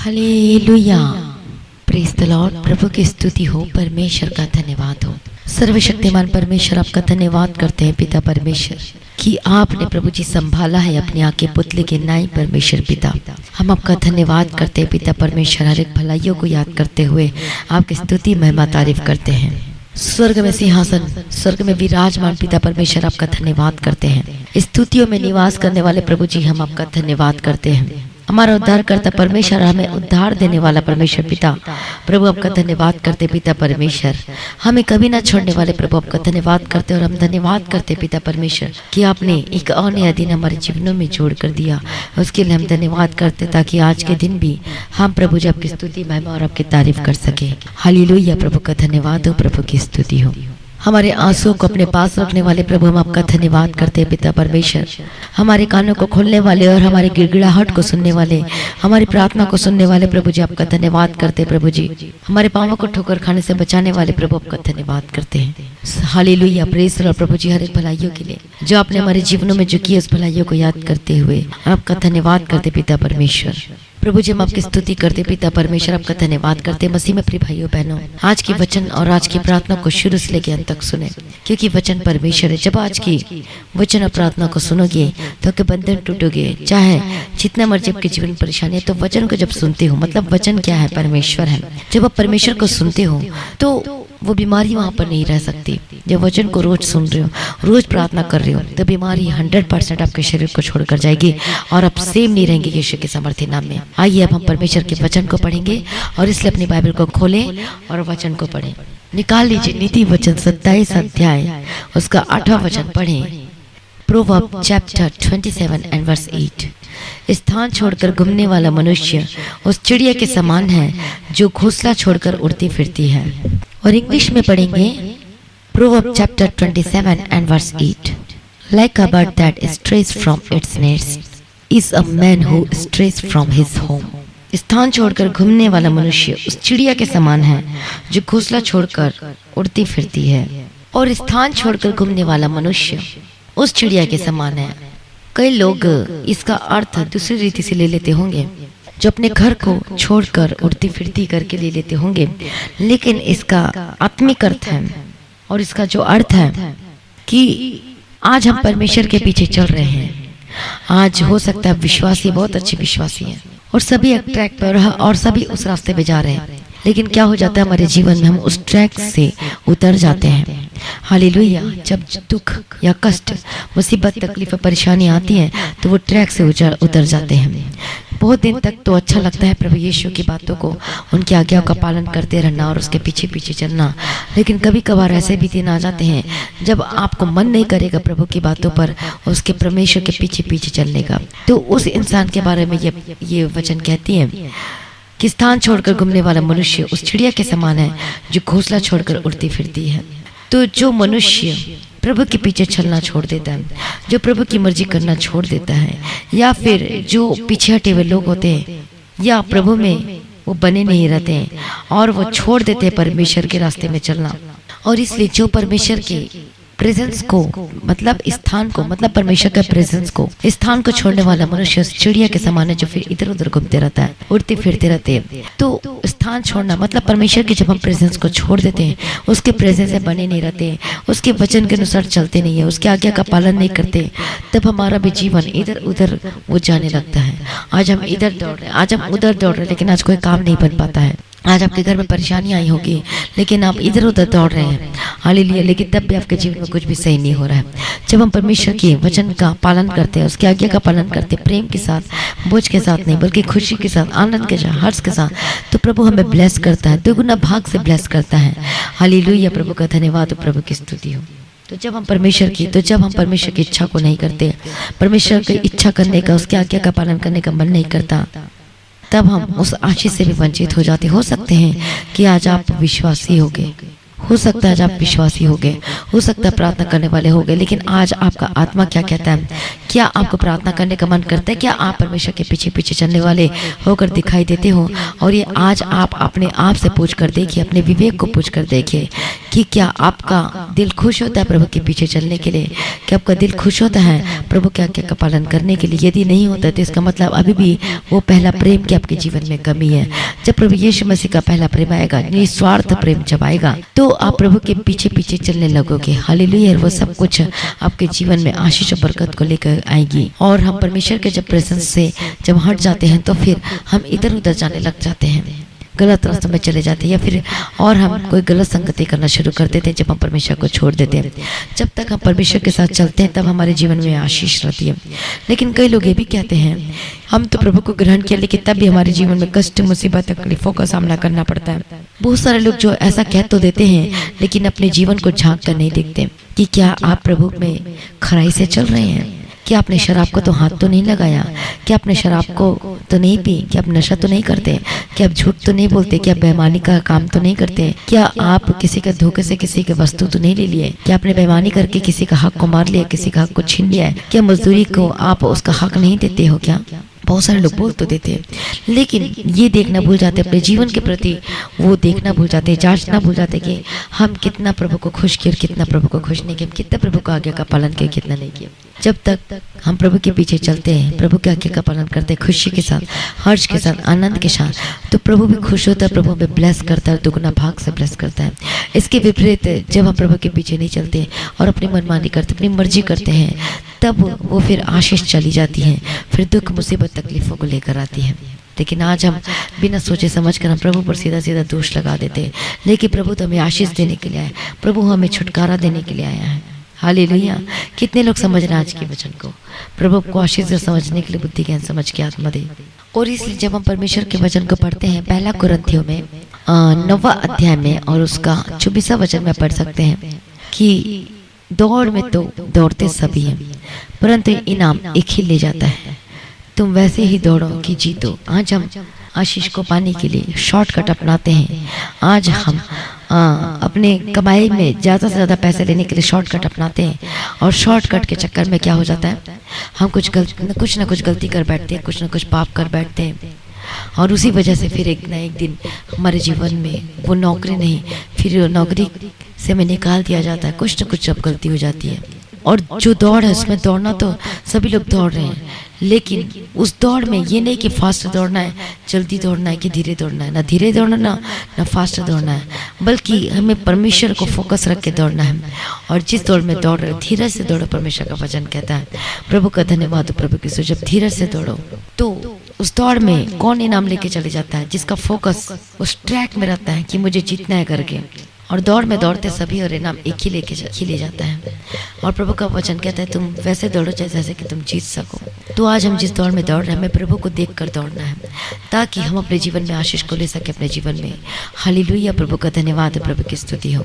Hallelujah, praise the Lord. प्रभु की स्तुति हो, परमेश्वर का धन्यवाद हो। सर्वशक्तिमान परमेश्वर आपका धन्यवाद करते हैं पिता परमेश्वर कि आपने प्रभु जी संभाला है अपने आके पुतले के नाई। परमेश्वर पिता, हम आपका धन्यवाद करते हैं पिता परमेश्वर। हर एक भलाइयों को याद करते हुए आपकी स्तुति महिमा तारीफ करते हैं। स्वर्ग में सिंहासन, स्वर्ग में विराजमान पिता परमेश्वर आपका धन्यवाद करते हैं। स्तुतियों में निवास करने वाले प्रभु जी हम आपका धन्यवाद करते हैं। हमारा उद्धार करता परमेश्वर, हमें उद्धार देने वाला परमेश्वर पिता, प्रभु आपका धन्यवाद करते पिता परमेश्वर। हमें कभी ना छोड़ने वाले प्रभु आपका धन्यवाद करते और हम धन्यवाद करते पिता परमेश्वर कि आपने एक और नया दिन हमारे जीवनों में जोड़ कर दिया। उसके लिए हम धन्यवाद करते ताकि आज के दिन भी हम प्रभु जी आपकी स्तुति महिमा और आपकी तारीफ कर सके। हालेलुया, प्रभु का धन्यवाद हो, प्रभु की स्तुति हो। हमारे आंसुओं को अपने पास रखने वाले प्रभु हम आपका धन्यवाद करते हैं पिता परमेश्वर। हमारे कानों को खोलने वाले और हमारी गिड़गिड़ाहट को सुनने वाले, हमारी प्रार्थना को सुनने वाले प्रभु जी आपका धन्यवाद करते हैं प्रभु जी। हमारे पांवों को ठोकर खाने से बचाने वाले प्रभु आपका धन्यवाद करते हैं। Hallelujah, praise the Lord. प्रभु जी हर एक भलाइयों के लिए जो आपने हमारे जीवनों में जो किया, उस भलाइयों को याद करते हुए आपका धन्यवाद करते पिता परमेश्वर। प्रभु जी हम आपकी स्तुति करते पिता परमेश्वर, आपका धन्यवाद करते। मसीह में प्रिय भाइयों बहनों, आज की वचन और आज की प्रार्थना को शुरू से लेकर अंत तक सुने, क्योंकि वचन परमेश्वर है। जब आज की वचन और प्रार्थना को सुनोगे तो आपके बंधन टूटोगे। चाहे जितना मर्जी आपके जीवन में परेशानी है, तो वचन को जब सुनते हो, मतलब वचन क्या है? परमेश्वर है। जब आप परमेश्वर को सुनते हो तो वो बीमारी वहां पर नहीं रह सकती। जब वचन को रोज सुन रहे हो, रोज प्रार्थना कर रहे हो, तो बीमारी 100% आपके शरीर को छोड़कर जाएगी और आप सेम नहीं रहेंगे यीशु के सामर्थ्य नाम में। आइए अब हम परमेश्वर के वचन को पढ़ेंगे और इसलिए अपनी बाइबल को खोलें और वचन को पढ़ें। निकाल लीजिए नीति वचन 27 अध्याय, उसका 8वां वचन पढ़ें। Proverb chapter 27 and verse 8। स्थान छोड़कर घूमने वाला मनुष्य उस चिड़िया के समान है जो घोंसला छोड़कर उड़ती फिरती है। और इंग्लिश में पढ़ेंगे proverb chapter 27 and verse 8। Like a bird that strays from its nest is a man who strays from his home. स्थान छोड़कर घूमने वाला मनुष्य उस चिड़िया के समान है जो घोंसला छोड़कर उड़ती फिरती है। और स्थान छोड़कर घूमने वाला मनुष्य उस चिड़िया के समान है। कई लोग इसका अर्थ दूसरी रीति से ले लेते होंगे, जो अपने घर को छोड़कर उड़ती फिरती करके ले लेते होंगे, लेकिन इसका आत्मिक अर्थ है और इसका जो अर्थ है कि आज हम परमेश्वर के पीछे चल रहे हैं। आज हो सकता है विश्वासी बहुत अच्छे विश्वासी हैं और सभी एक ट्रैक पर और सभी उस रास्ते पे जा रहे हैं, लेकिन क्या हो जाता है हमारे जीवन में, हम उस ट्रैक से उतर जाते हैं। हालेलुया, जब दुख या कष्ट, मुसीबत, तकलीफ, परेशानी आती है तो वो ट्रैक से उतर जाते हैं। बहुत दिन तक तो अच्छा लगता है प्रभु यीशु की बातों को, उनकी आज्ञाओं का पालन करते रहना और उसके पीछे पीछे चलना, लेकिन कभी कभार ऐसे भी दिन आ जाते हैं जब आपको मन नहीं करेगा प्रभु की बातों पर, उसके परमेश्वर के पीछे पीछे चलने का। तो उस इंसान के बारे में ये वचन कहती है कि स्थान छोड़कर घूमने वाला मनुष्य उस चिड़िया के समान है जो घोंसला छोड़कर उड़ती फिरती है। तो जो मनुष्य प्रभु के पीछे चलना छोड़ देता है, जो प्रभु की मर्जी करना छोड़ देता है, या फिर जो पीछे हटे हुए लोग होते हैं या प्रभु में वो बने नहीं रहते हैं और वो छोड़ देते हैं परमेश्वर के रास्ते में चलना, और इसलिए जो परमेश्वर के प्रेजेंस को, मतलब स्थान को, मतलब परमेश्वर का प्रेजेंस को, स्थान को छोड़ने वाला मनुष्य चिड़िया के समान है जो फिर इधर उधर घूमते रहता है, उड़ते फिरते रहते हैं। तो स्थान छोड़ना मतलब परमेश्वर के जब हम प्रेजेंस को छोड़ देते हैं, उसके प्रेजेंस से बने नहीं रहते हैं, उसके वचन के अनुसार चलते नहीं है, उसके आज्ञा का पालन नहीं करते, तब हमारा भी जीवन इधर उधर वो जाने लगता है। आज हम इधर दौड़ रहे हैं, आज हम उधर दौड़ रहे हैं, लेकिन आज कोई काम नहीं बन पाता है। आज आपके घर में परेशानी आई होगी, लेकिन आप इधर उधर दौड़ रहे हैं। हालेलुया, लेकिन तब भी आपके जीवन में कुछ भी सही नहीं हो रहा है। जब हम परमेश्वर के वचन का पालन करते हैं, उसकी आज्ञा का पालन करते हैं, प्रेम के साथ, बोझ के साथ नहीं बल्कि खुशी के साथ, आनंद के साथ, हर्ष के साथ, तो प्रभु हमें ब्लेस करता है, दुगुना भाग से ब्लेस करता है। हालेलुया, प्रभु का धन्यवाद, प्रभु की स्तुति हो। तो जब हम परमेश्वर की इच्छा को नहीं करते, परमेश्वर की इच्छा करने का, उसकी आज्ञा का पालन करने का मन नहीं करता, तब हम उस आशीष से भी वंचित हो जाते। हो सकते हैं कि आज आप विश्वासी हो सकता है आज आप विश्वासी हो गए, हो सकता है प्रार्थना करने वाले हो गए, लेकिन आज आपका आत्मा क्या कहता है? क्या आपको प्रार्थना करने का मन करता है? क्या आप परमेश्वर के पीछे पीछे चलने वाले होकर दिखाई देते हो? और ये आज आप अपने आप से पूछ कर देखिए, अपने विवेक को पूछ कर देखिए कि क्या आपका दिल खुश होता है प्रभु के पीछे चलने के लिए? क्या आपका दिल खुश होता है प्रभु के आज्ञा का पालन करने के लिए? यदि नहीं होता तो इसका मतलब अभी भी वो पहला प्रेम की आपके जीवन में कमी है। जब प्रभु यीशु मसीह का पहला प्रेम आएगा, निस्वार्थ प्रेम जब आएगा, तो आप प्रभु के पीछे पीछे चलने लगोगे। हालेलुया। वो सब कुछ आपके जीवन में आशीष और बरकत को लेकर आएगी। और हम परमेश्वर के जब प्रेजेंस से जब हट जाते हैं तो फिर हम इधर उधर जाने लग जाते हैं, गलत रास्ते में चले जाते हैं, या फिर और हम कोई गलत संगति करना शुरू कर देते हैं जब हम परमेश्वर को छोड़ देते हैं। जब तक हम परमेश्वर के साथ चलते हैं तब हमारे जीवन में आशीष रहती है। लेकिन कई लोग ये भी कहते हैं हम तो प्रभु को ग्रहण किया, लेकिन तब भी हमारे जीवन में कष्ट, मुसीबत, तकलीफों का सामना करना पड़ता है। बहुत सारे लोग जो ऐसा कह तो देते हैं लेकिन अपने जीवन को झांक कर नहीं देखते कि क्या आप प्रभु में खराई से चल रहे हैं? क्या आपने शराब को तो हाथ तो नहीं लगाया? क्या आपने शराब को तो नहीं पी? क्या आप नशा तो नहीं करते? क्या आप झूठ तो नहीं बोलते? क्या बेईमानी का काम तो नहीं करते? क्या आप किसी के धोखे से किसी के वस्तु तो नहीं ले लिए? क्या आपने बेईमानी करके किसी का हक को मार लिया, किसी का हक को छीन लिया है? क्या मजदूरी को आप उसका हक नहीं देते हो? क्या बहुत सारे लोग बोल तो देते हैं, लेकिन ये देखना भूल जाते अपने जीवन के प्रति, वो देखना भूल जाते, जांचना भूल जाते कि हम कितना प्रभु को खुश किए और कितना प्रभु को खुश नहीं किया, कितना प्रभु का आज्ञा का पालन किया, कितना नहीं किया। जब तक हम प्रभु के पीछे चलते हैं, प्रभु के आज्ञा का पालन करते हैं, खुशी के साथ, हर्ष के साथ, आनंद के साथ, तो प्रभु भी खुश होता है, प्रभु हमें ब्लेस करता है, दुगना भाग से ब्लेस करता है। इसके विपरीत जब हम प्रभु के पीछे नहीं चलते और अपनी मनमानी करते, अपनी मर्जी करते हैं, तब वो फिर आशीष चली जाती है, फिर दुख, मुसीबत, तकलीफों को लेकर आती है। लेकिन आज हम बिना सोचे समझ कर हम प्रभु पर सीधा सीधा दोष लगा देते हैं, लेकिन प्रभु तो हमें आशीष देने के लिए आया, प्रभु हमें छुटकारा देने के लिए आया है। हालेलुया। कितने लोग समझ रहे हैं आज के वचन को? प्रभु को आशीष से समझने के लिए बुद्धि ज्ञान समझ के आत्मा दे। और इसलिए जब हम परमेश्वर के वचन को पढ़ते हैं, पहला कुरिन्थियों में 9वां अध्याय में और उसका 24वां वचन में पढ़ सकते हैं कि दौड़ में तो दौड़ते सभी हैं, परंतु इनाम एक ही ले जाता है। तुम वैसे ही दौड़ो कि जीतो। आज हम आशीष को पाने के लिए शॉर्टकट अपनाते हैं। आज हम अपने कमाई में ज़्यादा से ज़्यादा पैसे लेने के लिए शॉर्टकट अपनाते हैं, और शॉर्टकट के चक्कर में क्या हो जाता है, हम कुछ ना कुछ गलती कर बैठते हैं, कुछ ना कुछ पाप कर बैठते हैं, और उसी वजह से फिर एक ना एक दिन हमारे जीवन में वो नौकरी नहीं, फिर नौकरी से हमें निकाल दिया जाता है, कुछ ना कुछ अब गलती हो जाती है। और जो दौड़ है उसमें दौड़ना तो सभी लोग दौड़ रहे हैं, लेकिन उस दौड़ में ये नहीं कि फास्ट दौड़ना है, जल्दी दौड़ना है कि धीरे दौड़ना है, ना धीरे दौड़ना ना फास्ट दौड़ना है, बल्कि हमें परमेश्वर को फोकस रख के दौड़ना है। और जिस दौड़ में दौड़ रहे हो धीरे से दौड़ो, परमेश्वर का वचन कहता है। प्रभु का धन्यवाद हो प्रभु की। जब धीरे से दौड़ो तो उस दौड़ में कौन इनाम लेके चले जाता है? जिसका फोकस उस ट्रैक में रहता है कि मुझे जीतना है करके, और दौड़ में दौड़ते सभी और इनाम एक ही ले जाता है। और प्रभु का वचन कहता है तुम वैसे दौड़ो जैसे कि तुम जीत सको। तो आज हम जिस दौड़ में दौड़ रहे हैं, हमें प्रभु को देखकर दौड़ना है, ताकि हम अपने जीवन में आशीष को ले सके अपने जीवन में। हालेलुया। प्रभु का धन्यवाद, प्रभु की स्तुति हो।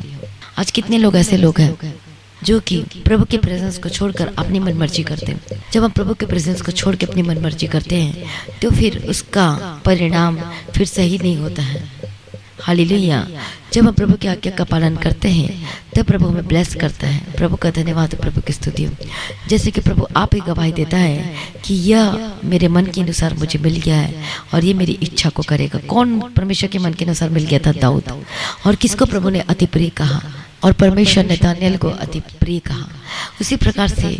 आज कितने लोग ऐसे लोग हैं जो कि प्रभु के प्रेजेंस को छोड़कर अपनी मनमर्जी करते हैं। जब हम प्रभु के प्रेजेंस को छोड़ के अपनी मनमर्जी करते हैं तो फिर उसका परिणाम फिर सही नहीं होता है। हालेलुया। जब हम प्रभु की आज्ञा का पालन करते हैं तब प्रभु हमें ब्लेस करता है। प्रभु का धन्यवाद, प्रभु की स्तुति हो। जैसे कि प्रभु आप ही गवाही देता है कि यह मेरे मन के अनुसार मुझे मिल गया है और ये मेरी इच्छा को करेगा। कौन परमेश्वर के मन के अनुसार मिल गया था? दाऊद। और किसको प्रभु ने अति प्रिय कहा? और परमेश्वर ने दानियल को अति प्रिय कहा। उसी प्रकार से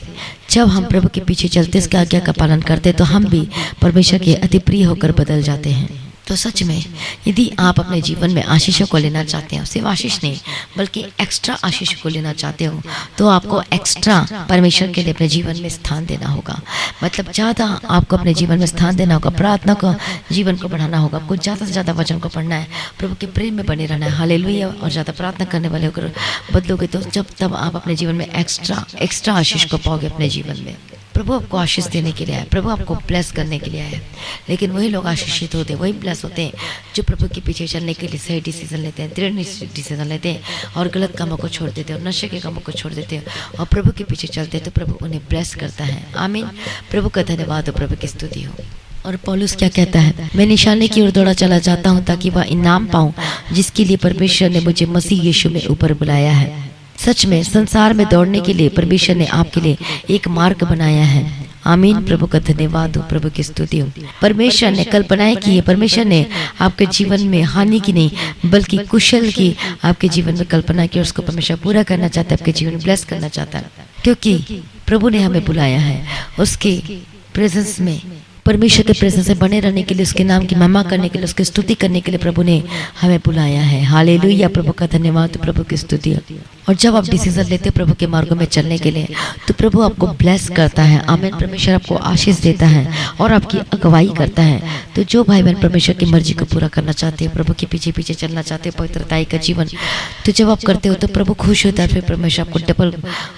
जब हम प्रभु के पीछे चलते, इसकी आज्ञा का पालन करते, तो हम भी परमेश्वर के अति प्रिय होकर बदल जाते हैं। तो सच में यदि आप अपने जीवन में आशीषों को लेना चाहते हो, सिर्फ आशीष नहीं बल्कि एक्स्ट्रा आशीष को लेना चाहते हो, तो आपको एक्स्ट्रा परमेश्वर के लिए अपने जीवन में स्थान देना होगा। मतलब ज़्यादा आपको अपने जीवन में स्थान देना होगा, प्रार्थना को जीवन को बढ़ाना होगा, आपको ज़्यादा से ज़्यादा वचन को पढ़ना है, प्रभु के प्रेम में बने रहना है। हालेलुया। और ज़्यादा प्रार्थना करने वाले होकर बदलोगे तो तब आप अपने जीवन में एक्स्ट्रा आशीष को पाओगे अपने जीवन में। प्रभु आपको आशीष देने के लिए आए, प्रभु आपको ब्लेस करने के लिए आए। लेकिन वही लोग आशीषित होते हैं, वही ब्लेस होते हैं जो प्रभु के पीछे चलने के लिए सही डिसीजन लेते हैं, दृढ़ डिसीजन लेते हैं और गलत कामों को छोड़ देते हैं और नशे के कामों को छोड़ देते हैं और प्रभु के पीछे चलते हैं, तो प्रभु उन्हें ब्लेस करता है। आमीन। प्रभु का धन्यवाद हो, प्रभु की स्तुति हो। और पौलुस क्या कहता है, मैं निशाने की ओर दौड़ा चला जाता हूँ ताकि वह इनाम पाऊं जिसके लिए परमेश्वर ने मुझे मसीह यीशु में ऊपर बुलाया है। सच में संसार में दौड़ने के लिए परमेश्वर ने आपके लिए एक मार्ग बनाया है। आमीन। प्रभु का धन्यवाद हो, प्रभु की स्तुति हो। परमेश्वर ने कल्पनाएं की है, परमेश्वर ने आपके जीवन में हानि की नहीं बल्कि कुशल की आपके जीवन में कल्पना की, और उसको परमेश्वर पूरा करना चाहता है, आपके जीवन में ब्लेस करना चाहता है, क्योंकि प्रभु ने हमें बुलाया है उसके प्रेजेंस में, परमेश्वर के प्रेजेंस में बने रहने के लिए, उसके नाम की महिमा करने के लिए, उसकी स्तुति करने के लिए प्रभु ने हमें बुलाया है। हालेलुया। प्रभु का धन्यवाद, प्रभु की स्तुति। और जब आप डिसीजन लेते हो प्रभु के मार्गों में चलने के लिए तो प्रभु आपको ब्लेस करता है। आमीन। परमेश्वर आपको आशीष देता है और आपकी अगुवाई करता है। तो जो भाई बहन परमेश्वर की मर्जी को पूरा करना चाहते हो, प्रभु के पीछे पीछे चलना चाहते हो, पवित्रताई का जीवन, तो जब आप करते हो तो प्रभु खुश होता है, फिर परमेश्वर आपको डबल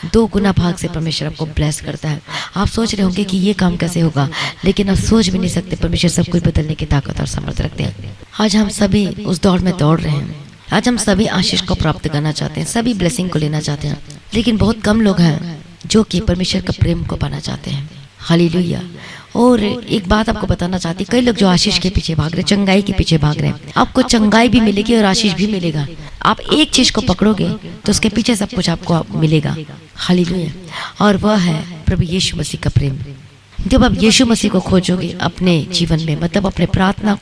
2 गुना भाग से परमेश्वर आपको ब्लेस करता है। आप सोच रहे होंगे कि ये काम कैसे होगा, लेकिन आप सोच भी नहीं सकते, परमेश्वर सब कुछ बदलने की ताकत और सामर्थ रखते हैं। आज हम सभी उस दौड़ में दौड़ रहे हैं। आज हम सभी आशीष को प्राप्त करना चाहते हैं, सभी ब्लेसिंग को लेना चाहते हैं, लेकिन बहुत कम लोग हैं जो कि परमेश्वर का प्रेम को पाना चाहते हैं। हालेलुया। और एक बात आपको बताना चाहती, कई लोग जो आशीष के पीछे भाग रहे, चंगाई के पीछे भाग रहे हैं, आपको चंगाई भी मिलेगी और आशीष भी मिलेगा। आप एक चीज को पकड़ोगे तो उसके पीछे सब कुछ आपको मिलेगा। हालेलुया। और वह है प्रभु यीशु मसीह का प्रेम। जब आप यीशु मसीह को खोजोगे अपने जीवन में, मतलब अपने प्रार्थना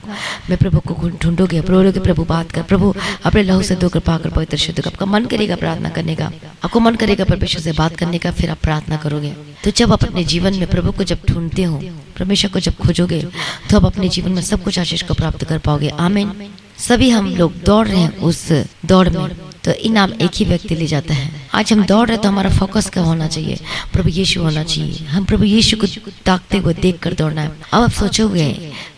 में प्रभु को ढूंढोगे, बोलोगे प्रभु बात कर, प्रभु अपने लहू से 2 कृपा कर पवित्र शुद्ध, आपका मन करेगा प्रार्थना करने का, आपको मन करेगा परमेश्वर से बात करने का, फिर आप प्रार्थना करोगे। तो जब आप अपने जीवन में प्रभु को जब ढूंढते हो, परमेश्वर को जब खोजोगे, तो आप अपने जीवन में सब कुछ आशीष को प्राप्त कर पाओगे। आमीन। सभी हम लोग दौड़ रहे हैं उस दौड़ में, तो इनाम एक ही व्यक्ति ले जाता है। आज हम दौड़ रहे तो हमारा फोकस क्या होना चाहिए? प्रभु यीशु होना चाहिए। हम प्रभु यीशु को ताकते हुए देख कर दौड़ना है। अब आप सोचोगे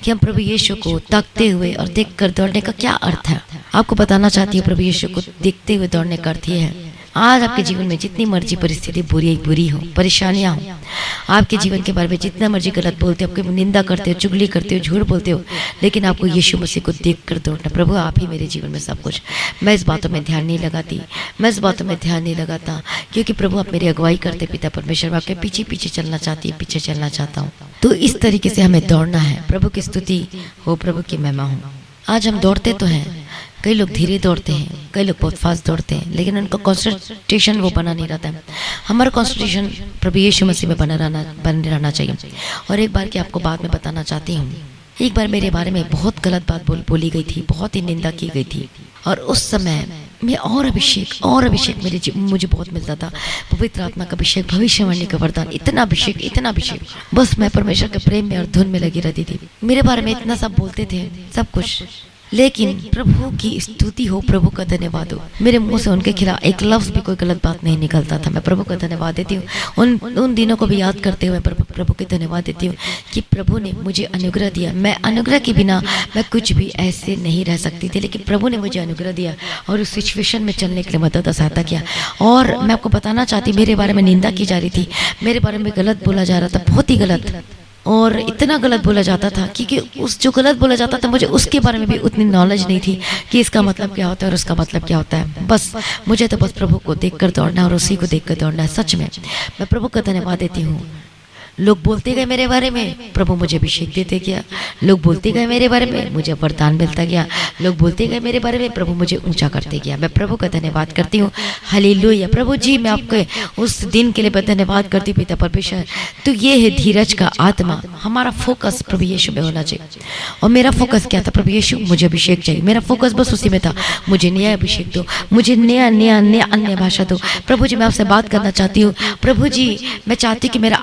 कि हम प्रभु यीशु को ताकते हुए और देख कर दौड़ने का क्या अर्थ है? आपको बताना चाहती हूँ, प्रभु यीशु को देखते हुए दौड़ने का अर्थ ये है, आज आपके जीवन में जितनी मर्जी परिस्थिति बुरी हो, परेशानियां हो, आपके जीवन के बारे में जितना मर्जी गलत बोलते हो, आपके निंदा करते हो, चुगली करते हो, झूठ बोलते हो, लेकिन आपको यीशु मसीह को देख कर दौड़ना। प्रभु आप ही मेरे जीवन में सब कुछ। मैं इस बातों में ध्यान नहीं लगाती, मैं इस बातों में ध्यान नहीं लगाता, क्योंकि प्रभु आप मेरी अगुवाई करते पिता परमेश्वर, मैं आपके पीछे पीछे चलना चाहती है, पीछे चलना चाहता हूँ। तो इस तरीके से हमें दौड़ना है। प्रभु की स्तुति हो, प्रभु की महिमा हो। आज हम दौड़ते तो हैं, कई लोग धीरे दौड़ते हैं, कई लोग बहुत फास्ट दौड़ते हैं, लेकिन उनका कंसंट्रेशन वो बना नहीं रहता है। हमारा कंसंट्रेशन प्रभु यीशु मसीह में बने रहना चाहिए। और एक बार की आपको बात में बताना चाहती हूँ, एक बार मेरे बारे में बहुत गलत बात बोली गई थी, बहुत ही निंदा की गई थी, और उस समय में और अभिषेक मुझे बहुत मिलता था। पवित्र आत्मा का अभिषेक, भविष्यवाणी का वरदान, इतना अभिषेक, बस मैं परमेश्वर के प्रेम में और धुन में लगी रहती थी। मेरे बारे में इतना सब बोलते थे, सब कुछ, लेकिन प्रभु की स्तुति हो, प्रभु का धन्यवाद हो, मेरे मुंह से उनके खिलाफ एक लफ्ज भी कोई गलत बात नहीं निकलता था। मैं प्रभु का धन्यवाद देती हूँ। उन दिनों को भी याद करते हुए प्रभु के धन्यवाद देती हूँ कि प्रभु ने मुझे अनुग्रह दिया। मैं अनुग्रह के बिना मैं कुछ भी ऐसे नहीं रह सकती थी, लेकिन प्रभु ने मुझे अनुग्रह दिया और उस सिचुएशन में चलने के लिए मदद और सहायता किया। और मैं आपको बताना चाहती, मेरे बारे में निंदा की जा रही थी, मेरे बारे में गलत बोला जा रहा था, बहुत ही गलत, और इतना गलत बोला जाता था क्योंकि उस जो गलत बोला जाता था मुझे उसके बारे में भी उतनी नॉलेज नहीं थी कि इसका मतलब क्या होता है और उसका मतलब क्या होता है। बस मुझे तो बस प्रभु को देखकर दौड़ना है और उसी को देखकर दौड़ना है। सच में मैं प्रभु का धन्यवाद देती हूँ। लोग बोलते गए मेरे बारे में, प्रभु मुझे अभिषेक देते गया। लोग बोलते गए मेरे बारे में, मुझे वरदान मिलता गया। लोग बोलते गए मेरे बारे में, प्रभु मुझे ऊंचा करते गया। मैं प्रभु का धन्यवाद करती हूँ। हालेलुया। प्रभु जी, मैं आपके उस दिन के लिए धन्यवाद करती हूँ पिता परमेश्वर। तो ये है धीरज का आत्मा। हमारा फोकस प्रभु यीशु में होना चाहिए। और मेरा फोकस क्या था? प्रभु यीशु, मुझे अभिषेक चाहिए। मेरा फोकस बस उसी में था, मुझे नया अभिषेक दो, मुझे नया अन्य भाषा दो। प्रभु जी, मैं आपसे बात करना चाहती हूँ। प्रभु जी, मैं चाहती हूँ कि मेरा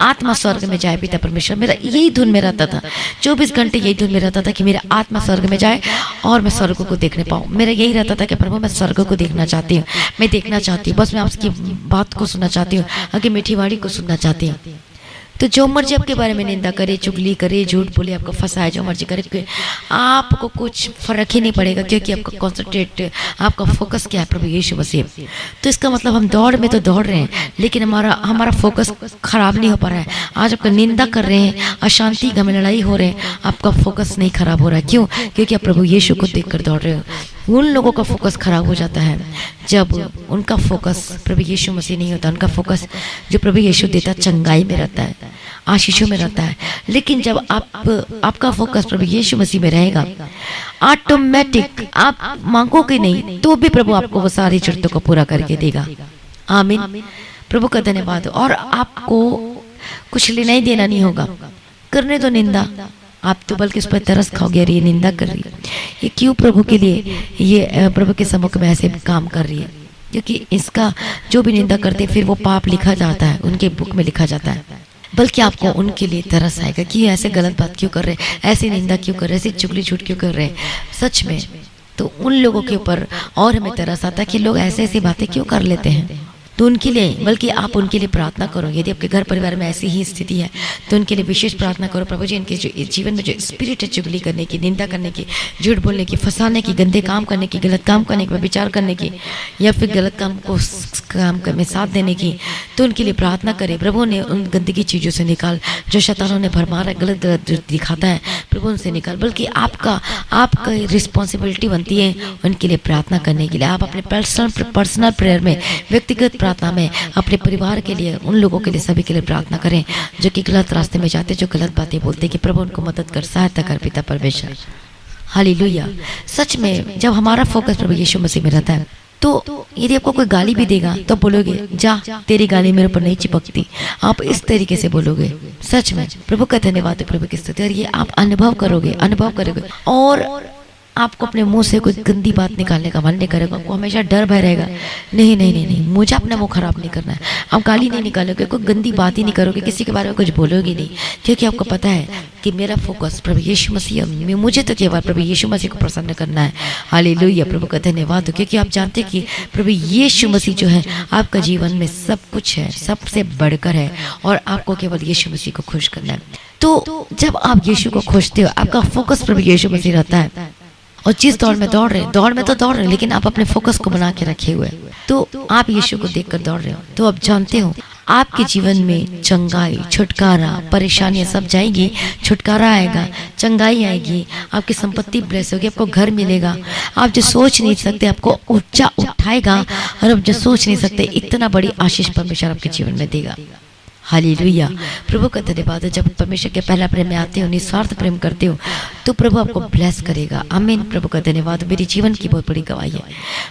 आत्मा स्वर्ग में जाए पिता परमेश्वर। मेरा यही धुन में रहता था, 24 घंटे यही धुन में रहता था कि मेरा आत्मा स्वर्ग में जाए और मैं स्वर्ग को देखने पाऊँ। मेरा यही रहता था कि प्रभु मैं स्वर्ग को देखना चाहती हूँ, मैं देखना चाहती हूँ। बस मैं आपकी बात को सुनना चाहती हूँ, आपकी मीठी वाणी को सुनना चाहती हूँ। तो जो मर्जी आपके बारे में निंदा करे, चुगली करे, झूठ बोले, आपको फंसाए, जो मर्जी करे, आपको कुछ फर्क ही नहीं पड़ेगा, क्योंकि आपका कॉन्सेंट्रेट, आपका फोकस क्या है? प्रभु यीशु मसीह। तो इसका मतलब हम दौड़ में तो दौड़ रहे हैं, लेकिन हमारा फोकस खराब नहीं हो पा रहा है। आज आपका निंदा कर रहे हैं, अशांति, घर में लड़ाई हो रहे हैं, आपका फोकस नहीं खराब हो रहा है। क्यों? क्योंकि आप प्रभु यीशु को देखकर दौड़ रहे हो। उन लोगों का फोकस खराब हो जाता है जब उनका फोकस प्रभु यीशु मसीह नहीं होता। उनका फोकस जो प्रभु यीशु देता चंगाई में रहता है, आशीषों में रहता है। लेकिन जब आपका फोकस प्रभु यीशु मसीह में रहेगा, ऑटोमेटिक आप मांगोगे नहीं तो भी प्रभु आपको वो सारी जरूरतों को पूरा करके देगा। आमीन, प्रभु का धन्यवाद। और आपको कुछ लेना ही देना नहीं होगा। करने दो निंदा, आप तो बल्कि उस पर तरस खाओगे, अरे ये निंदा कर रही है, ये क्यों प्रभु के लिए, ये प्रभु के सम्मुख में ऐसे काम कर रही है, क्योंकि इसका जो भी निंदा करते फिर वो पाप लिखा जाता है, उनके बुक में लिखा जाता है। बल्कि आपको उनके लिए तरस आएगा कि ऐसे गलत बात क्यों कर रहे, ऐसी निंदा क्यों कर रहे, ऐसी चुगली झूठ क्यों कर रहे। सच में तो उन लोगों के ऊपर और हमें तरस आता है कि लोग ऐसे ऐसी बातें क्यों कर लेते हैं। तो उनके लिए, बल्कि आप उनके लिए प्रार्थना करो। यदि आपके घर परिवार में ऐसी ही स्थिति है तो उनके लिए विशेष प्रार्थना करो। प्रभु जी, इनके जो जीवन में जो स्पिरिट है चुगली करने की, निंदा करने की, झूठ बोलने की, फंसाने की, गंदे काम करने की, गलत काम करने की, विचार करने की, या फिर गलत काम को में साथ देने की, तो उनके लिए प्रार्थना करें। प्रभु ने उन गंदगी चीज़ों से निकाल जो शैतानों ने भरमारा गलत गलत दिखाता है, प्रभु उनसे निकाल। बल्कि आपका रिस्पॉन्सिबिलिटी बनती है उनके लिए प्रार्थना करने के लिए। आप अपने पर्सनल प्रेयर में, व्यक्तिगत प्रार्थना में अपने परिवार के लिए, उन लोगों के लिए, सभी के लिए प्रार्थना करें जो कि गलत रास्ते में जाते, जो गलत बातें बोलते, कि प्रभु उनको मदद कर, सहायता कर पिता परमेश्वर। हालेलुया। सच में जब हमारा फोकस प्रभु यीशु मसीह में रहता है तो यदि आपको कोई गाली भी देगा तो बोलोगे, जा तेरी गाली मेरे ऊपर नहीं चिपकती। आप इस तरीके से बोलोगे। सच में प्रभु का धन्यवाद, प्रभु की स्तुति। और ये आप अनुभव करोगे और आपको अपने मुंह से कोई गंदी बात निकालने का मन नहीं करेगा। आपको हमेशा डर भय रहेगा, नहीं नहीं नहीं नहीं, मुझे अपना मुंह खराब नहीं करना है। आप गाली नहीं निकालोगे, कोई गंदी बात ही नहीं करोगे, किसी के बारे में कुछ बोलोगे नहीं, क्योंकि आपको पता है कि मेरा फोकस प्रभु यीशु मसीह, मुझे तो केवल प्रभु यीशु मसीह को प्रसन्न करना है। हालेलुया, प्रभु का धन्यवाद हो, क्योंकि आप जानते हैं कि प्रभु यीशु मसीह जो है आपका जीवन में सब कुछ है, सबसे बढ़कर है, और आपको केवल यीशु मसीह को खुश करना है। तो जब आप यीशु को खोजते हो, आपका फोकस प्रभु यीशु मसीह रहता है, और जिस दौड़ में दौड़ रहे, लेकिन आप अपने फोकस को बना के रखे हुए, तो आप यीशु को देखकर दौड़ रहे हो, तो आप जानते हो आपके जीवन में चंगाई, छुटकारा, परेशानियां सब जाएगी, छुटकारा आएगा, चंगाई आएगी, आपकी संपत्ति ब्लेस होगी, आपको घर मिलेगा। आप जो सोच नहीं सकते आपको ऊंचा उठाएगा, और आप जो सोच नहीं सकते इतना बड़ी आशीष परमेश्वर आपके जीवन में देगा। हालेलुया, प्रभु का धन्यवाद। जब परमेश्वर के पहला प्रेम में आते हो, निस्वार्थ प्रेम करते हो, तो प्रभु आपको ब्लेस करेगा। आमीन, प्रभु का धन्यवाद। मेरे जीवन की बहुत बड़ी गवाही है।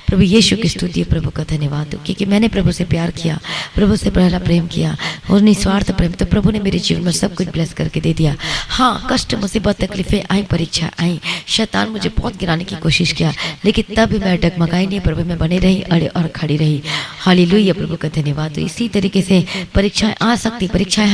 प्रभु यीशु की स्तुति, प्रभु का धन्यवाद, क्योंकि मैंने प्रभु से प्यार किया, प्रभु से पहला प्रेम किया और निस्वार्थ प्रेम, तो प्रभु ने मेरे जीवन में सब कुछ ब्लेस करके दे दिया। हाँ, कष्ट, मुसीबत, तकलीफें आई, परीक्षा आई, शैतान मुझे बहुत गिराने की कोशिश किया, लेकिन तब भी मैं डगमगाई नहीं, प्रभु में बने रही, अड़े और खड़ी रही। हालेलुया, प्रभु का धन्यवाद। तो इसी तरीके से परीक्षाएं आ सकती, परीक्षाएं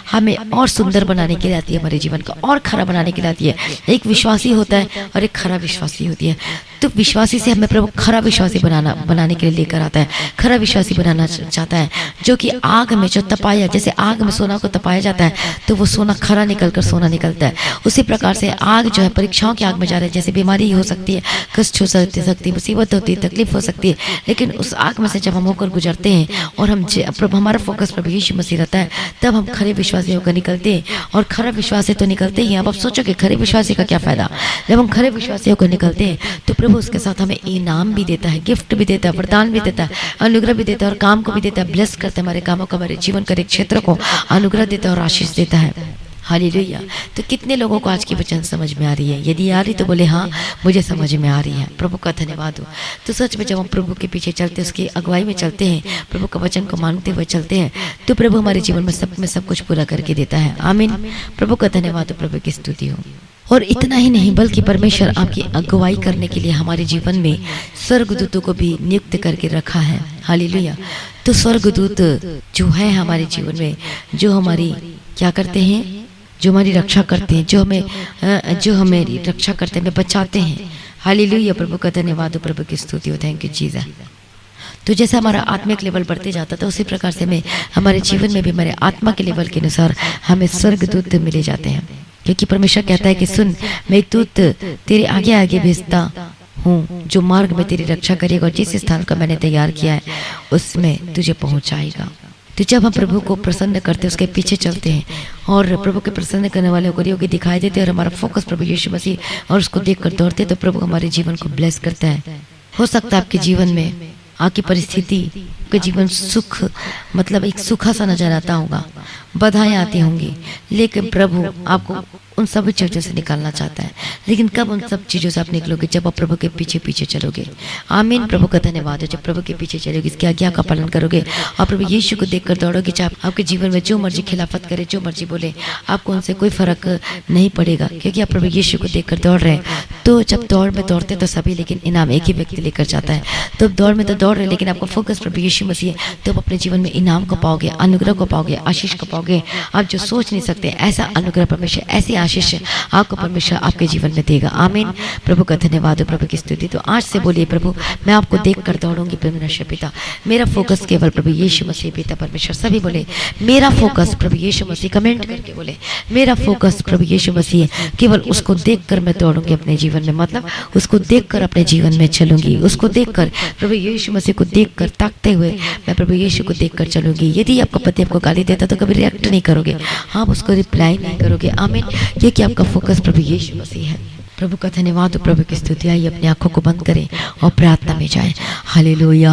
हमें और सुंदर बनाने के लिए आती है, हमारे जीवन को और खरा बनाने के लिए आती है। एक विश्वासी होता है और एक खरा विश्वासी होती है। तो विश्वासी से हमें प्रभु खरा विश्वासी बनाने के लिए लेकर आता है, खरा विश्वासी बनाना चाहता है, जो कि आग में जो तपाया, जैसे आग में सोना को तपाया जाता है तो वो सोना खरा निकलकर सोना निकलता है, उसी प्रकार से आग जो है परीक्षाओं की आग में जा रहा है। जैसे बीमारी हो सकती है, कष्ट हो सकती, मुसीबत होती है, तकलीफ हो सकती है, लेकिन उस आग में से जब हम होकर गुजरते हैं और हम प्रभु, हमारा फोकस प्रभु यीशु मसीह रहता है, तब हम खरे विश्वासी होकर निकलते हैं। और खरा विश्वासी तो निकलते ही। अब आप सोचोगे खरे विश्वासी का क्या फायदा। जब हम खरे विश्वासी होकर निकलते हैं तो प्रभु उसके साथ हमें इनाम भी देता है, गिफ्ट भी देता है, वरदान भी देता है, अनुग्रह भी देता है, और काम को भी देता है, ब्लेस करता है, हमारे कामों को, हमारे जीवन के क्षेत्र को अनुग्रह देता है और आशीष देता है। हालेलुया। तो कितने लोगों को आज की वचन समझ में आ रही है? यदि आ रही तो बोले हाँ, मुझे समझ में आ रही है। प्रभु का धन्यवाद हो। तो सच में जब हम प्रभु के पीछे चलते, उसकी अगुवाई में चलते हैं, प्रभु का वचन को मानते हुए चलते हैं, तो प्रभु हमारे जीवन में सब कुछ पूरा करके देता है। आमीन, प्रभु का धन्यवाद हो, प्रभु की स्तुति हो। और इतना ही नहीं, बल्कि परमेश्वर आपकी अगुवाई करने के लिए हमारे जीवन में स्वर्गदूतों को भी नियुक्त करके रखा है। हालेलुया। तो स्वर्गदूत जो है हमारे जीवन में, जो हमारी क्या करते हैं, जो हमारी रक्षा करते हैं, जो हमें रक्षा करते हैं, हमें बचाते हैं। हालेलुया, प्रभु का धन्यवाद हो, प्रभु की स्तुति हो। Thank you Jesus. तो जैसे हमारा आत्मिक लेवल बढ़ते जाता था, उसी प्रकार से हमें हमारे जीवन में भी हमारे आत्मा के लेवल के अनुसार हमें स्वर्गदूत मिले जाते हैं। क्योंकि परमेश्वर कहता है कि सुन, मैं एक दूत तेरे आगे आगे भेजता हूँ, जो मार्ग में तेरी रक्षा करेगा, और जिस स्थान का मैंने तैयार किया है उसमें तुझे पहुँचाएगा। तो जब हम प्रभु को प्रसन्न करते हैं, उसके पीछे चलते हैं, और प्रभु के प्रसन्न करने वाले को योग्य दिखाई देते हैं, और हमारा फोकस प्रभु यीशु मसीह और उसको देखकर दौड़ते, तो प्रभु हमारे जीवन को ब्लेस करता है। हो सकता है आपके जीवन में आपकी परिस्थिति के जीवन सुख मतलब एक सूखा सा नजर आता होगा, बाधाएं आती होंगी, लेकिन प्रभु आपको उन सब चीज़ों से निकालना चाहता है। लेकिन कब उन सब चीज़ों से आप निकलोगे? जब आप प्रभु के पीछे पीछे चलोगे। आमीन। प्रभु का धन्यवाद है। जब प्रभु के पीछे चलोगे, इसकी आज्ञा का पालन करोगे और प्रभु यीशु को देखकर दौड़ोगे, चाहे आपके जीवन में जो मर्जी खिलाफत करे, जो मर्जी बोले, आपको उनसे कोई फर्क नहीं पड़ेगा, क्योंकि आप प्रभु यीशु को देखकर दौड़ रहे हैं। तो जब दौड़ में दौड़ते तो सभी, लेकिन इनाम एक ही व्यक्ति लेकर जाता है। तो दौड़ में तो दौड़ रहे, लेकिन आपका फोकस प्रभु यीशु मसीह है, तो आप अपने जीवन में इनाम को पाओगे, अनुग्रह को पाओगे, आशीष को पाओगे। आप जो सोच नहीं सकते ऐसा अनुग्रह परमेश्वर, ऐसी आशीष आपको परमेश्वर आपके जीवन में देगा। आमीन। प्रभु का धन्यवाद हो, प्रभु की स्तुति। तो आज से बोलिए, प्रभु मैं आपको देखकर दौड़ूंगी परमेश्वर पिता। मेरा फोकस केवल प्रभु यीशु मसीह पिता परमेश्वर। सभी बोले मेरा फोकस प्रभु यीशु मसीह। कमेंट करके बोले मेरा फोकस प्रभु यीशु मसीह है, केवल उसको देखकर मैं दौड़ूंगी अपने जीवन में, मतलब उसको देखकर अपने जीवन में चलूंगी, उसको देखकर प्रभु यीशु मसीह को देखकर ताकते हुए मैं प्रभु यीशु को देखकर चलूंगी। यदि आपका पति आपको गाली देता तो कभी रिएक्ट नहीं करोगे, आप उसको रिप्लाई नहीं करोगे। आमीन। क्योंकि आपका फोकस प्रभु यीशु मसीह है। प्रभु का धन्यवाद हो, प्रभु की स्तुति। आइए अपनी आंखों को बंद करें और प्रार्थना में जाएं। हालेलुया।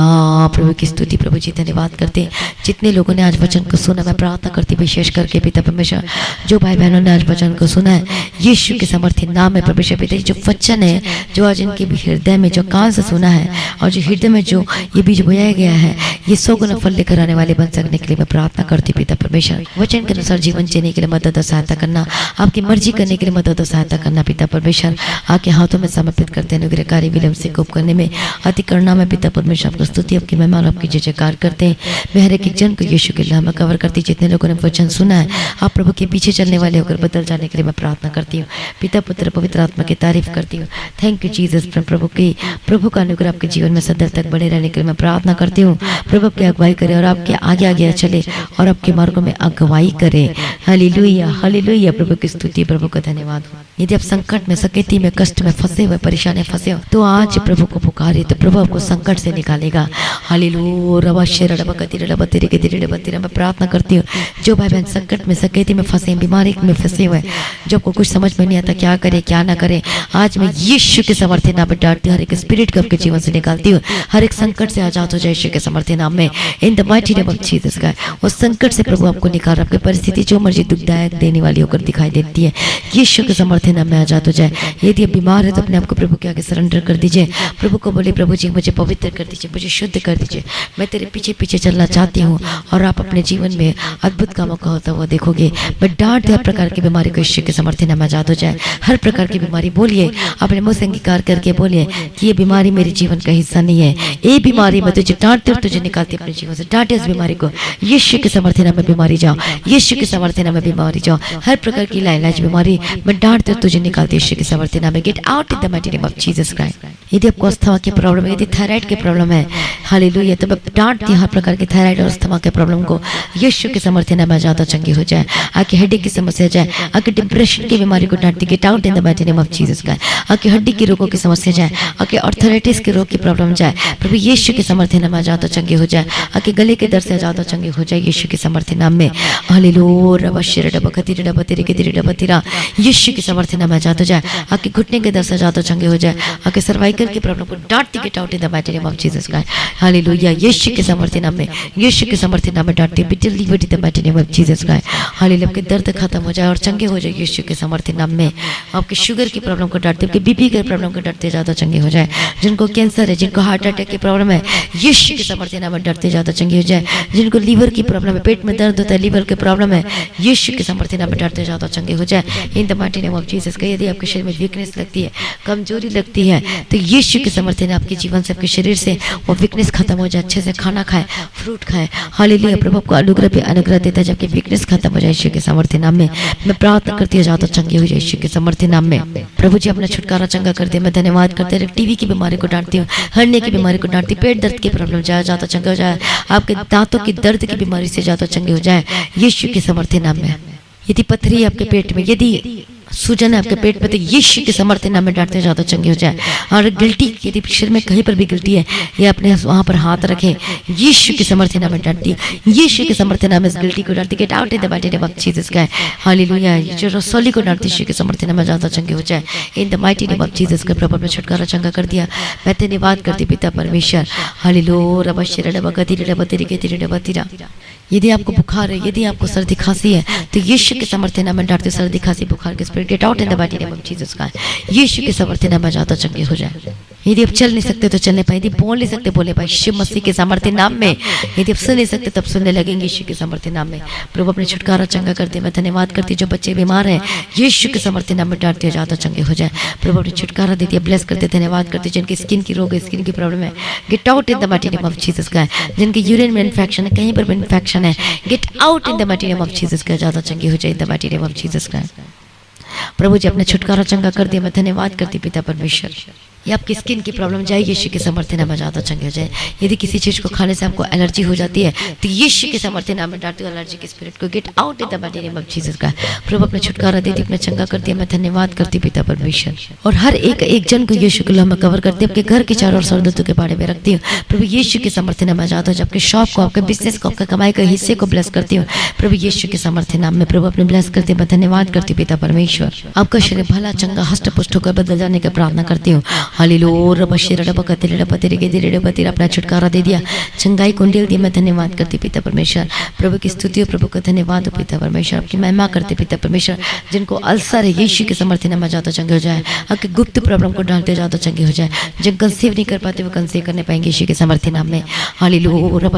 प्रभु की स्तुति। प्रभु जी धन्यवाद करते हैं जितने लोगों ने आज वचन को सुना। मैं प्रार्थना करती विशेष करके पिता परमेश्वर, जो भाई बहनों ने आज वचन को सुना है, यीशु के समर्थी नाम में परमेश्वर पिता, जो वचन है जो आज इनके हृदय में, जो कान से सुना है और जो हृदय में जो ये बीज बोया गया है, ये 100 गुना फल लेकर आने वाले बन सकने के लिए मैं प्रार्थना करती पिता परमेश्वर। वचन के अनुसार जीवन जीने के लिए मदद और सहायता करना, आपकी मर्जी करने के लिए मदद और सहायता करना पिता परमेश्वर। आपके हाथों में समर्पित करते हैं। अनुग्रहकारी विलम्ब से कोप करने में अति करुणा में पिता परमेश्वर आपकी स्तुति, आपकी महिमा और आपकी जय जयकार करते हैं। मैं हर एक जन को यीशु के नाम में कवर करती। जितने लोगों ने वचन सुना है, आप प्रभु के पीछे चलने वाले होकर बदल जाने के लिए मैं प्रार्थना करती हूँ। पिता पुत्र पवित्र आत्मा की तारीफ करती हूँ। Thank you Jesus. प्रभु का अनुग्रह आपके जीवन में सदैव तक बने रहने के लिए मैं प्रार्थना करती हूँ। प्रभु आपकी अगुवाई करे और आपके आगे आगे चले और आपके मार्गों में अगुवाई करे। Hallelujah hallelujah. प्रभु की स्तुति, प्रभु का धन्यवाद। यदि आप संकट में, सकेती में, कष्ट में फंसे हुए, परेशानी फंसे हो, तो आज प्रभु को पुकारिए तो प्रभु आपको संकट से निकालेगा। हालेलुया। मैं प्रार्थना करती हूँ जो भाई बहन संकट में, सकेती में फंसे, बीमारी में फंसे हुए, जो आपको कुछ समझ में नहीं आता क्या करे क्या ना करे, आज मैं यीशु के समर्थी नाम में डांटती हूँ। हर एक स्पिरिट को आपके जीवन से निकालती हूँ। हर एक संकट से आजाद हो जाए यीशु के समर्थी नाम में, इन the mighty name of Jesus का। उस संकट से प्रभु आपको निकाल, आपकी परिस्थिति जो मर्जी दुखदायक देने वाली होकर दिखाई देती है, यीशु के समर्थी नाम में आजाद हो जाए। यदि आप बीमार है तो अपने आप को प्रभु के आगे सरेंडर कर दीजिए। प्रभु को बोले प्रभु जी मुझे पवित्र कर दीजिए, मुझे शुद्ध कर दीजिए, मैं तेरे पीछे पीछे चलना चाहती हूँ। और आप अपने जीवन में अद्भुत कामों का होता हुआ देखोगे। मैं डांट हर प्रकार की बीमारी को यीशु के समर्थी नाम में आजाद हो जाए। हर प्रकार की बीमारी बोलिए, अपने मुंह से अंगीकार करके बोलिए कि ये बीमारी मेरे जीवन का हिस्सा नहीं है। ये बीमारी मैं तुझे डांटती और तुझे निकालती अपने जीवन से। डांटे इस बीमारी को, यीशु के समर्थी नाम में बीमारी जाओ, यीशु के समर्थी नाम में बीमारी जाओ। हर प्रकार की लाइलाज बीमारी मैं डांटती और तुझे निकालती यीशु के समर्थी नाम में। Gate out in the mighty name of Jesus Christ. यदि आपको अस्थमा की प्रॉब्लम है, यदि थायराइड की प्रॉब्लम है, हालेलुया, तो मैं डांटती हूँ हर प्रकार की थायराइड और अस्थमा के प्रॉब्लम को यीशु के समर्थी नाम में ज्यादा चंगी हो जाए। आपकी हड्डी की समस्या जाए, आपकी डिप्रेशन की बीमारी को डांटती, get out in the mighty name of Jesus Christ. आपकी हड्डी के रोगों की समस्या जाए, आपके आर्थराइटिस के रोग की प्रॉब्लम जाए, प्रभु यीशु के समर्थी नाम में ज्यादा चंगी हो जाए। आपके गले के दर्द से ज्यादा चंगी हो जाए यीशु के समर्थी नाम में। हालेलुया। यीशु के समर्थी नाम में ज्यादा हो जाए। आपके घुटने के दर्द से ज्यादा चंगे हो जाए। आपके सर्वाइकल की प्रॉब्लम को डांटती, get out in the mighty name of Jesus Christ. Hallelujah. यीशु के समर्थी नाम में, यीशु के समर्थी नाम में डांटती, be delivered in the mighty name of Jesus Christ. Hallelujah. आपके दर्द खत्म हो जाए और चंगे हो जाए यीशु के समर्थी नाम में। आपके शुगर की प्रॉब्लम को डांटते, आपके बीपी के प्रॉब्लम को डांटते ज्यादा चंगे हो जाए। जिनको कैंसर है, जिनको हार्ट अटैक की प्रॉब्लम है, यीशु के समर्थी नाम में डांटते ज्यादा चंगे हो जाए। जिनको लीवर की प्रॉब्लम है, पेट में दर्द होता है, लीवर की प्रॉब्लम है, यीशु के समर्थी नाम में डांटते ज्यादा चंगे हो जाए in the mighty name of Jesus का। यदि आपके शरीर में वीकनेस लगती है, कमजोरी लगती है, तो यीशु के समर्थी नाम आपके जीवन से, आपके शरीर से वो वीकनेस खत्म हो जाए। अच्छे से खाना खाए, फ्रूट खाए। हालेलुया। प्रभु आपको अनुग्रह पे अनुग्रह देता है जबकि वीकनेस खत्म हो जाए यीशु के समर्थी नाम में। मैं प्रार्थना करती हूँ ज्यादा चंगे हो जाए यीशु के समर्थी नाम में। प्रभु जी अपना छुटकारा चंगा कर दे। मैं धन्यवाद करते हैं। टीवी की बीमारी को डांटती हूँ, हरने की बीमारी को डांटती, पेट दर्द की प्रॉब्लम जाए ज्यादा चंगा हो जाए। आपके दांतों की दर्द की बीमारी से ज्यादा चंगे हो जाए यीशु के समर्थी नाम में। यदि पथरी आपके पेट में, यदि सूजन है आपके पेट पे, तो यीशु के सामर्थ्य नाम में डांटते जाओ तो चंगे हो जाए। और गिल्टी, यदि शरीर में कहीं पर भी गिल्टी है, ये अपने वहां पर हाथ रखें, यीशु के सामर्थ्य नाम में डांटती, यीशु के सामर्थ्य नाम में इस गिल्टी को डांटती, get out in the mighty name of Jesus Christ, hallelujah. जो रसोली को डांटती, यीशु के सामर्थ्य नाम में जाओ तो चंगे हो जाए in the mighty name of Jesus Christ. प्रभु ने छुटकारा चंगा कर दिया। मैं धन्यवाद करती पिता परमेश्वर, हालेलुया। यदि आपको बुखार है, यदि आपको सर्दी खांसी है, तो यीशु के सामर्थ्य नाम में डांटते सर्दी खांसी बुखार के spirit get out in the mighty name of Jesus Christ. यीशु के सामर्थ्य नाम में जाता चंगे हो जाए। यदि आप चल नहीं सकते तो चलने पाए, यदि बोल नहीं सकते बोले पाए, यीशु मसीह के सामर्थ्य नाम में। यदि आप सुन नहीं सकते तब सुनने लगेंगे यीशु के सामर्थ्य नाम में। प्रभु अपने छुटकारा चंगा करते। मैं धन्यवाद करती, जो बच्चे बीमार हैं यीशु के सामर्थ्य नाम में डांट दिया जाता चंगे हो जाए। प्रभु अपने छुटकारा दे दिया, ब्लेस करते। धन्यवाद करते जिनकी स्किन की रोग है, स्किन की प्रॉब्लम है, get out in the mighty name of Jesus Christ. जिनके यूरिन में इन्फेक्शन है, कहीं पर भी इन्फेक्शन है, get out in the mighty name of Jesus Christ. जाता चंगे हो जाए in the mighty name of Jesus Christ. प्रभु जी अपने छुटकारा चंगा कर दिया। मैं धन्यवाद करती पिता परमेश्वर। ये आपकी स्किन की प्रॉब्लम जाए, यीशु के सामर्थ्य नाम में जाता चंगे हो जाए। यदि किसी चीज को खाने से आपको एलर्जी हो जाती है, तो यीशु के सामर्थ्य नाम में डांटती हूँ एलर्जी के स्पिरिट को, gate out in the mighty name of Jesus का। प्रभु अपने छुटकारा देती, अपने चंगा करती है। मैं धन्यवाद करती पिता परमेश्वर। और हर एक जन को यीशु के नाम में कवर करती हूँ, आपके घर के चारों ओर सरदूतों के बारे में रखती हूँ। प्रभु यीशु के सामर्थ्य नाम में जाता हूँ, आपके शॉप को, आपके बिजनेस को, आपके कमाई के हिस्से को ब्लेस करती हूँ प्रभु यीशु के सामर्थ्य नाम में। प्रभु अपने ब्लेस करते। मैं धन्यवाद करती पिता परमेश्वर। आपका शरीर भला चंगा हष्ट पुष्ट होकर बदल जाने की प्रार्थना करती हूँ। हालेलुया। अपना छुटकारा दे दिया, चंगाई कुंडल दी। मैं धन्यवाद करती पिता परमेश्वर। प्रभु की स्तुति हो, प्रभु का धन्यवाद हो पिता परमेश्वर। आपकी महिमा करते पिता परमेश्वर। जिनको अल्सर है यीशु के सामर्थ्य नाम में जाता चंगे हो जाए। आपके गुप्त प्रॉब्लम को डालते जाता चंगे हो जाए। जिन कंसीव नहीं कर पाते वो कंसीव करने पाएंगे यीशु के सामर्थ्य नाम में। हालेलुया।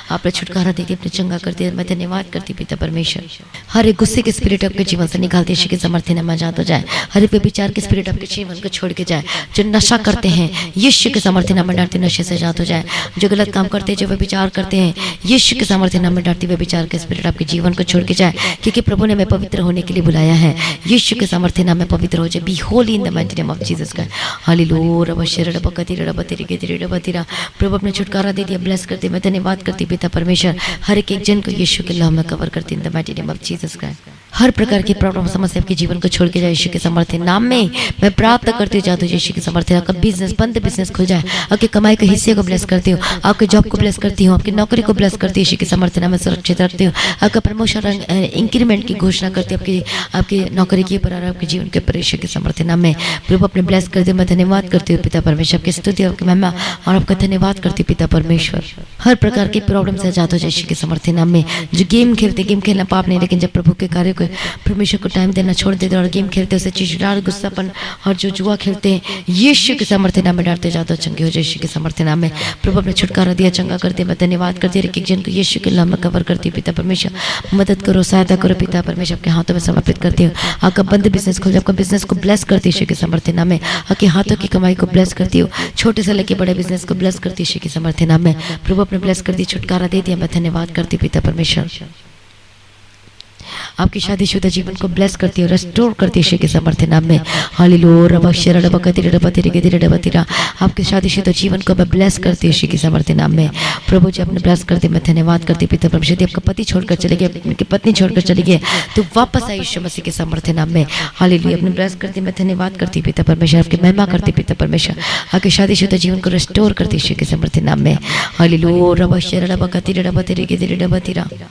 आपने छुटकारा दे दिया, अपने चंगा कर दिया। मैं धन्यवाद करती पिता परमेश्वर। हर एक गुस्से के स्पिरिट आपके जीवन से निकालते यीशु के सामर्थ्य नाम में जाता जाए। हर एक विचार के स्पिरिट आपके जीवन को छोड़ के जाए। जो नशा करते हैं यीशु के सामर्थ्य नाम में डांटते नशे से जात हो जाए। जो गलत काम करते हैं, जो व्यभिचार करते हैं, यीशु के सामर्थ्य नाम में डांटते व्यभिचार के स्पिरिट आपके जीवन को छोड़ के जाए। क्योंकि प्रभु ने हमें पवित्र होने के लिए बुलाया है। यीशु के सामर्थ्य नाम में पवित्र हो जाए। Be holy in the mighty name of Jesus का। हालेलुया। प्रभु अपने छुटकारा दे दिया, ब्लेस करते। मैं धन्यवाद करती पिता परमेश्वर। हर एक जन को यीशु के नाम में कवर करती इन the mighty name of Jesus का। हर प्रकार की प्रॉब्लम समस्या आपके जीवन को छोड़ के जाए यीशु के सामर्थ्य नाम में। मैं प्राप्त करते जाता हूँ यीशु के सामर्थ्य। आपका बिजनेस बंद बिजनेस खुल जाए। आपके कमाई के हिस्से को ब्लेस करती हूँ। आपके जॉब को ब्लेस करती हूँ। आपकी नौकरी को ब्लेस करती हूँ यीशु के सामर्थ्य नाम में सुरक्षित रखती हूँ। आपका प्रमोशन इंक्रीमेंट की घोषणा करती हूँ आपकी नौकरी के ऊपर और आपके जीवन के ऊपर यीशु के सामर्थ्य नाम में। प्रभु अपने ब्लेस करते। मैं धन्यवाद करती हूँ पिता परमेश्वर। आपकी स्तुति आपकी महिमा और आपका धन्यवाद करती हूँ पिता परमेश्वर। हर प्रकार की प्रॉब्लम से आजाद हो जाए यीशु के सामर्थ्य नाम में। जो गेम खेलते, गेम खेलना पाप नहीं, लेकिन जब प्रभु के कार्य को परमेश्वर को टाइम देना छोड़ देते और गेम खेलते, उसे चिड़चिड़ाहट, गुस्सापन और जो जुआ खेलते हैं यीशु के सामर्थ्य नाम में डांटते जाते चंगे हो जाए यीशु के सामर्थ्य नाम में। प्रभु अपने छुटकारा दिया, चंगा करते। मैं धन्यवाद करती हूँ। एक जन को यीशु के नाम में कवर करती पिता परमेश्वर। मदद करो, सहायता करो पिता परमेश्वर। आपके हाथों में समर्पित करती हूँ। आपका बंद बिजनेस खोल, आपका बिजनेस को ब्लेस करती यीशु के सामर्थ्य नाम में। आपके हाथों की कमाई को ब्लेस करती हूँ। छोटे से लेके बड़े बिजनेस को ब्लेस करती यीशु के सामर्थ्य नाम में। प्रभु अपने ब्लेस कर दी, छुटकारा दे दिया। मैं धन्यवाद करती पिता परमेश्वर। आपकी शादीशुदा जीवन को ब्लेस करती है, रेस्टोर करती है यीशु के सामर्थ्य नाम में। हालेलुया। आपके शादीशुदा जीवन को मैं ब्लेस करती हूँ यीशु के सामर्थ्य नाम में। प्रभु जी अपने ब्लेस करते। मैं धन्यवाद करती पिता परमेश्वर। यदि आपका पति छोड़कर चले गए, उनकी पत्नी छोड़कर चली गई, तो वापस आए यीशु मसीह के सामर्थ्य नाम में। हालेलुया। अपने ब्लेस करती। मैं धन्यवाद करती पिता परमेश्वर। आपकी महिमा करती पिता परमेश्वर। आपके शादीशुदा जीवन को रेस्टोर करती यीशु के सामर्थ्य नाम में। हालेलुया।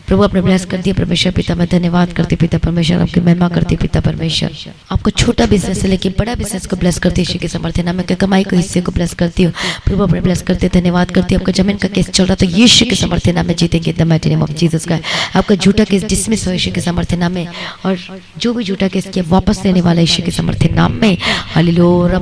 प्रभु अपने ब्लेस करती है परमेश्वर पिता। मैं धन्यवाद करती पिता परमेश्वर। आपकी महिमा करती पिता परमेश्वर। आपको छोटा बिजनेस से लेके बड़ा बिजनेस को ब्लेस करती यीशु के सामर्थ्य नाम में। कमाई के हिस्से को ब्लेस करती हूँ। प्रभु अपने ब्लेस करते। धन्यवाद करती हूँ। आपका जमीन का केस चल रहा तो यीशु के सामर्थ्य नाम में जीतेंगे the mighty name of Jesus का। आपका झूठा केस डिसमिस हो यीशु के सामर्थ्य नाम में। और जो भी झूठा केस किया वापस लेने वाला यीशु के सामर्थ्य नाम में। हालेलुया।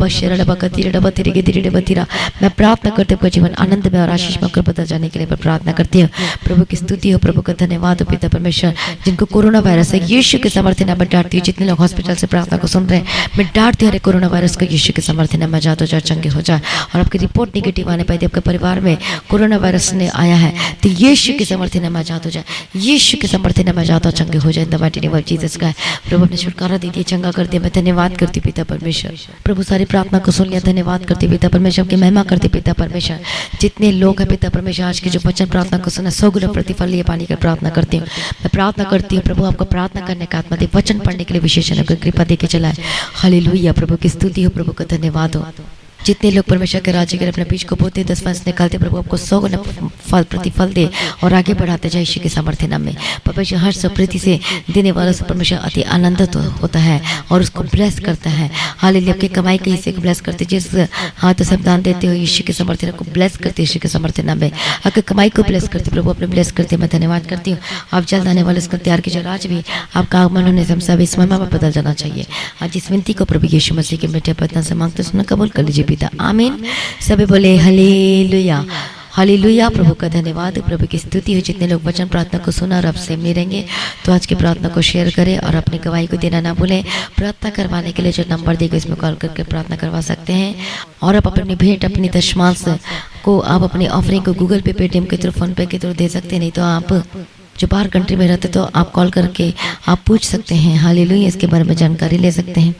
मैं प्रार्थना करती हूँ आपका जीवन आनंद में और आशीष में बदल जाने के लिए मैं प्रार्थना करती हूँ। प्रभु की स्तुति हो, प्रभु का धन्यवाद हो पिता परमेश्वर। जिनको कोरोना वायरस है यीशु के सामर्थ्य नाम में डांटती हूँ। जितने लोग हॉस्पिटल से प्रार्थना को सुन रहे हैं, मैं डांटती हूँ कोरोना वायरस को यीशु के सामर्थ्य नाम में जा तो चंगे हो जाए। और आपकी रिपोर्ट निगेटिव आने पाए, आपके परिवार में कोरोना वायरस ने आया है तो यीशु के सामर्थ्य नाम में जा तो जाए। यीशु के सामर्थ्य नाम में जाता चंगे हो जाए the mighty name of Jesus का। प्रभु अपने छुटकारा दे दिया, चंगा कर दिया। मैं धन्यवाद करती पिता परमेश्वर। प्रभु सारी प्रार्थना को सुन लिया। धन्यवाद करती पिता परमेश्वर। की महिमा करती पिता परमेश्वर। जितने लोग हैं पिता परमेश्वर आज की जो वचन प्रार्थना को सुना 100 गुना प्रतिफल लिए पानी कर प्रार्थना करती हूँ। मैं प्रार्थना करती हूँ प्रभु आपका प्रार्थना करने का आत्मा दे, वचन पढ़ने के लिए विशेष अनुग्रह कृपा दे के चलाए। हालेलुया, प्रभु की स्तुति हो, प्रभु का धन्यवाद हो। जितने लोग परमेश्वर के राज्य के लिए अपने बीज को बोते 10 निकालते, प्रभु आपको 100 गुना फल प्रतिफल दे और आगे बढ़ाते जाए यीशु के सामर्थ्य नाम में। परमेश्वर हर समृद्धि से देने वालों से परमेश्वर अति आनंदित होता है और उसको ब्लेस करता है। हालेलुया, आपकी कमाई के हिस्से को ब्लेस करते, जिस हाथों से दान देते हो यीशु के सामर्थ्य को ब्लेस करते यीशु के सामर्थ्य नाम में। आपकी कमाई को ब्लेस करते प्रभु, अपने ब्लेस करते, मैं धन्यवाद करती हूँ। आप जल्द आने वाले इसको तैयार कीजिए, आज भी आपका आगमन होने से हम सब इस महिमा में बदल जाना चाहिए। आज इस विनती को प्रभु यीशु मसीह के बेटे पतना से मांगते सुना कबूल कर लीजिए पिता, आमीन। सभी बोले हालेलुया, हालेलुया। प्रभु का धन्यवाद, प्रभु की स्तुति हो। जितने लोग वचन प्रार्थना को सुना और अब से मिलेंगे तो आज की प्रार्थना को शेयर करें और अपनी गवाही को देना ना भूलें। प्रार्थना करवाने के लिए जो नंबर देगा इसमें कॉल करके प्रार्थना करवा सकते हैं। और आप अपनी भेंट, अपनी दशमांश को आप अपनी ऑफरिंग को गूगल पे, पेटीएम के थ्रू, फोन पे के थ्रू दे सकते हैं। नहीं तो आप जो बाहर कंट्री में रहते तो आप कॉल करके आप पूछ सकते हैं। हालेलुया, इसके बारे में जानकारी ले सकते हैं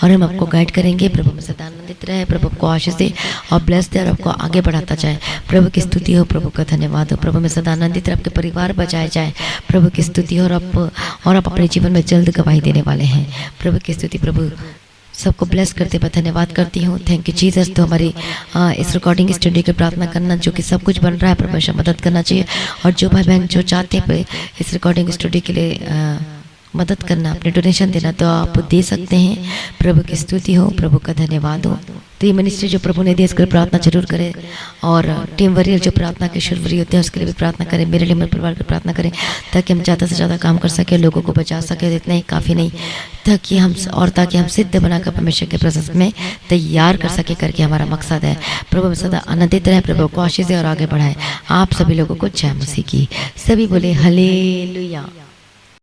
और हम आपको गाइड करेंगे। प्रभु में सदा आनंदित रहे, प्रभु आपको आशीष दे और ब्लेस दे और आपको आगे बढ़ाता जाए। प्रभु की स्तुति हो, प्रभु का धन्यवाद हो। प्रभु में सदा आनंदित रहे, आपके परिवार बचाए जाए। प्रभु की स्तुति हो और आप अपने जीवन में जल्द गवाही देने वाले हैं। प्रभु की स्तुति, प्रभु सबको ब्लेस करते हुए धन्यवाद करती हूँ। Thank you Jesus. तो हमारी इस रिकॉर्डिंग स्टूडियो की प्रार्थना करना, जो कि सब कुछ बन रहा है, परमेश्वर मदद करना चाहिए। और जो भाई बहन जो चाहते हैं इस रिकॉर्डिंग स्टूडियो के लिए मदद करना, अपने डोनेशन देना, तो आप दे सकते हैं। प्रभु की स्तुति हो, प्रभु का धन्यवाद हो। तो ये मिनिस्ट्री जो प्रभु ने दी इसके लिए प्रार्थना जरूर करें। और टीम वरियर जो प्रार्थना के शुरवरी होते हैं उसके लिए भी प्रार्थना करें। मेरे लिए, मेरे परिवार की प्रार्थना करें ताकि हम ज़्यादा से ज़्यादा काम कर सकें, लोगों को बचा सकें। इतना ही काफ़ी नहीं, ताकि हम सिद्ध बनाकर परमेश्वर के प्रेजेंस में तैयार कर सके करके हमारा मकसद है। प्रभु में सदा आनंदित रहे, प्रभु को आशीष दे और आगे बढ़ाए। आप सभी लोगों को जय मसीह की। सभी बोले हालेलुया।